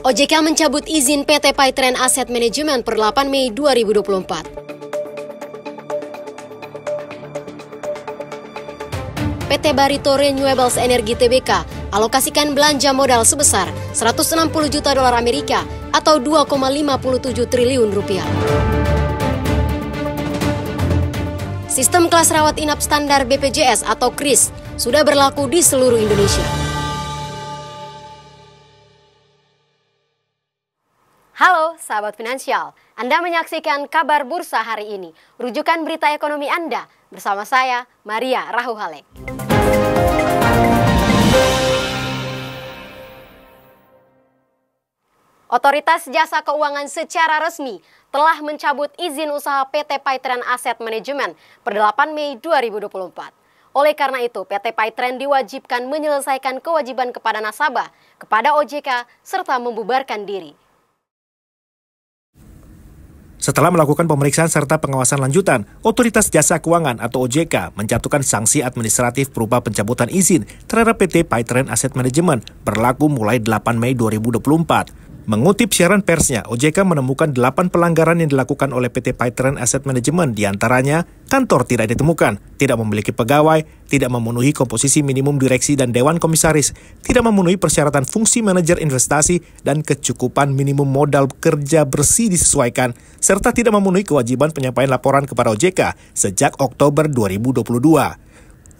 OJK mencabut izin PT Paytren Asset Management per 8 Mei 2024. PT Barito Renewables Energy Tbk alokasikan belanja modal sebesar 160 juta dolar Amerika atau 2,57 triliun rupiah. Sistem kelas rawat inap standar BPJS atau KRIS sudah berlaku di seluruh Indonesia. Halo sahabat finansial, Anda menyaksikan kabar bursa hari ini. Rujukan berita ekonomi Anda bersama saya, Maria Rahuhalek. Otoritas Jasa Keuangan secara resmi telah mencabut izin usaha PT Paytren Asset Management per 8 Mei 2024. Oleh karena itu, PT Paytren diwajibkan menyelesaikan kewajiban kepada nasabah, kepada OJK, serta membubarkan diri. Setelah melakukan pemeriksaan serta pengawasan lanjutan, Otoritas Jasa Keuangan atau OJK menjatuhkan sanksi administratif berupa pencabutan izin terhadap PT Paytren Asset Management berlaku mulai 8 Mei 2024. Mengutip siaran persnya, OJK menemukan 8 pelanggaran yang dilakukan oleh PT Paytren Asset Management, diantaranya kantor tidak ditemukan, tidak memiliki pegawai, tidak memenuhi komposisi minimum direksi dan dewan komisaris, tidak memenuhi persyaratan fungsi manajer investasi dan kecukupan minimum modal kerja bersih disesuaikan, serta tidak memenuhi kewajiban penyampaian laporan kepada OJK sejak Oktober 2022.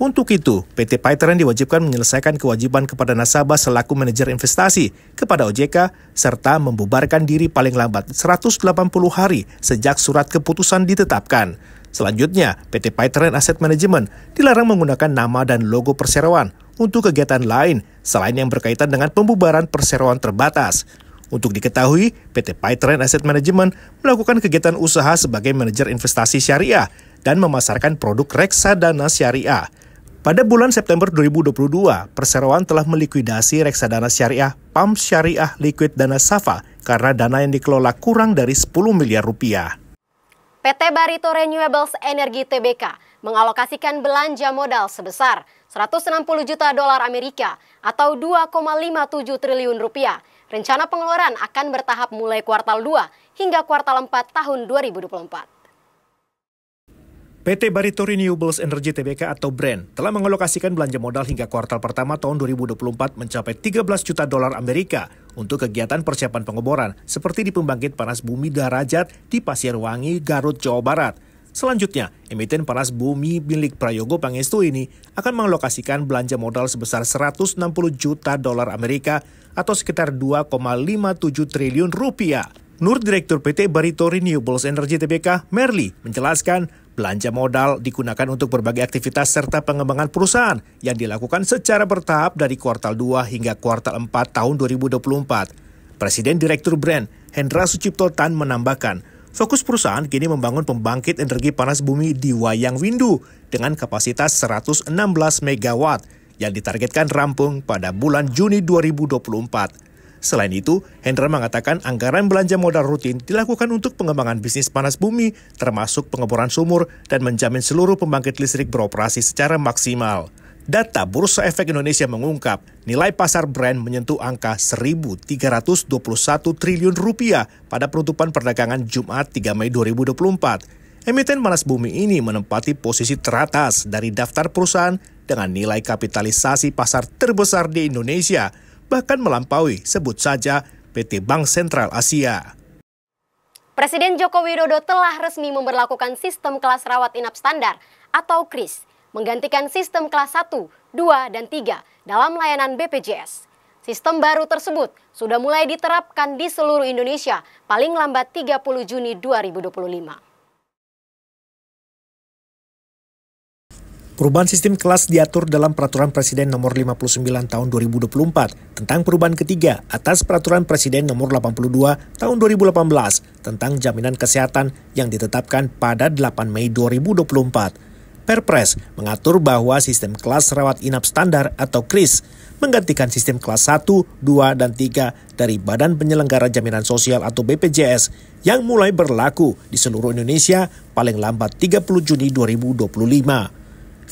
Untuk itu, PT Paytren diwajibkan menyelesaikan kewajiban kepada nasabah selaku manajer investasi kepada OJK serta membubarkan diri paling lambat 180 hari sejak surat keputusan ditetapkan. Selanjutnya, PT Paytren Asset Management dilarang menggunakan nama dan logo perseroan untuk kegiatan lain selain yang berkaitan dengan pembubaran perseroan terbatas. Untuk diketahui, PT Paytren Asset Management melakukan kegiatan usaha sebagai manajer investasi syariah dan memasarkan produk reksadana syariah. Pada bulan September 2022, perseroan telah melikuidasi reksadana syariah PAM Syariah Liquid Dana Safa karena dana yang dikelola kurang dari 10 miliar rupiah. PT Barito Renewables Energy Tbk mengalokasikan belanja modal sebesar 160 juta dolar Amerika atau 2,57 triliun rupiah. Rencana pengeluaran akan bertahap mulai kuartal 2 hingga kuartal 4 tahun 2024. PT Barito Renewables Energy Tbk atau BREN telah mengalokasikan belanja modal hingga kuartal pertama tahun 2024 mencapai 13 juta dolar Amerika untuk kegiatan persiapan pengeboran seperti di pembangkit panas bumi Darajat di Pasirwangi, Garut, Jawa Barat. Selanjutnya, emiten panas bumi milik Prayogo Pangestu ini akan mengalokasikan belanja modal sebesar 160 juta dolar Amerika atau sekitar 2,57 triliun rupiah. Nur Direktur PT Barito Renewables Energy Tbk, Merli, menjelaskan belanja modal digunakan untuk berbagai aktivitas serta pengembangan perusahaan yang dilakukan secara bertahap dari kuartal 2 hingga kuartal 4 tahun 2024. Presiden Direktur BREN, Hendra Sucipto Tan menambahkan, fokus perusahaan kini membangun pembangkit energi panas bumi di Wayang Windu dengan kapasitas 116 MW yang ditargetkan rampung pada bulan Juni 2024. Selain itu, Hendra mengatakan anggaran belanja modal rutin dilakukan untuk pengembangan bisnis panas bumi, termasuk pengeboran sumur dan menjamin seluruh pembangkit listrik beroperasi secara maksimal. Data Bursa Efek Indonesia mengungkap, nilai pasar Brent menyentuh angka 1.321 triliun rupiah pada penutupan perdagangan Jumat 3 Mei 2024. Emiten panas bumi ini menempati posisi teratas dari daftar perusahaan dengan nilai kapitalisasi pasar terbesar di Indonesia, bahkan melampaui sebut saja PT Bank Sentral Asia. Presiden Joko Widodo telah resmi memberlakukan sistem kelas rawat inap standar atau KRIS, menggantikan sistem kelas 1, 2, dan 3 dalam layanan BPJS. Sistem baru tersebut sudah mulai diterapkan di seluruh Indonesia paling lambat 30 Juni 2025. Perubahan sistem kelas diatur dalam Peraturan Presiden Nomor 59 Tahun 2024 tentang perubahan ketiga atas Peraturan Presiden Nomor 82 Tahun 2018 tentang jaminan kesehatan yang ditetapkan pada 8 Mei 2024. Perpres mengatur bahwa sistem kelas rawat inap standar atau KRIS menggantikan sistem kelas 1, 2, dan 3 dari Badan Penyelenggara Jaminan Sosial atau BPJS yang mulai berlaku di seluruh Indonesia paling lambat 30 Juni 2025.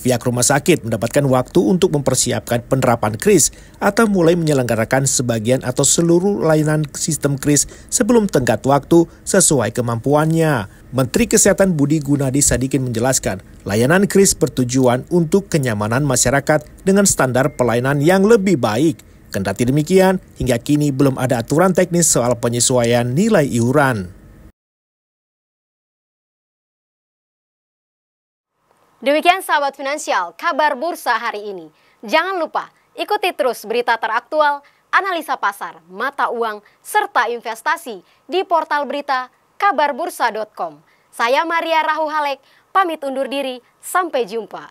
Pihak rumah sakit mendapatkan waktu untuk mempersiapkan penerapan KRIS atau mulai menyelenggarakan sebagian atau seluruh layanan sistem KRIS sebelum tenggat waktu sesuai kemampuannya. Menteri Kesehatan Budi Gunadi Sadikin menjelaskan, layanan KRIS bertujuan untuk kenyamanan masyarakat dengan standar pelayanan yang lebih baik. Kendati demikian, hingga kini belum ada aturan teknis soal penyesuaian nilai iuran. Demikian sahabat finansial, kabar bursa hari ini. Jangan lupa ikuti terus berita teraktual, analisa pasar, mata uang, serta investasi di portal berita kabarbursa.com. Saya Maria Rahu Halek, pamit undur diri, sampai jumpa.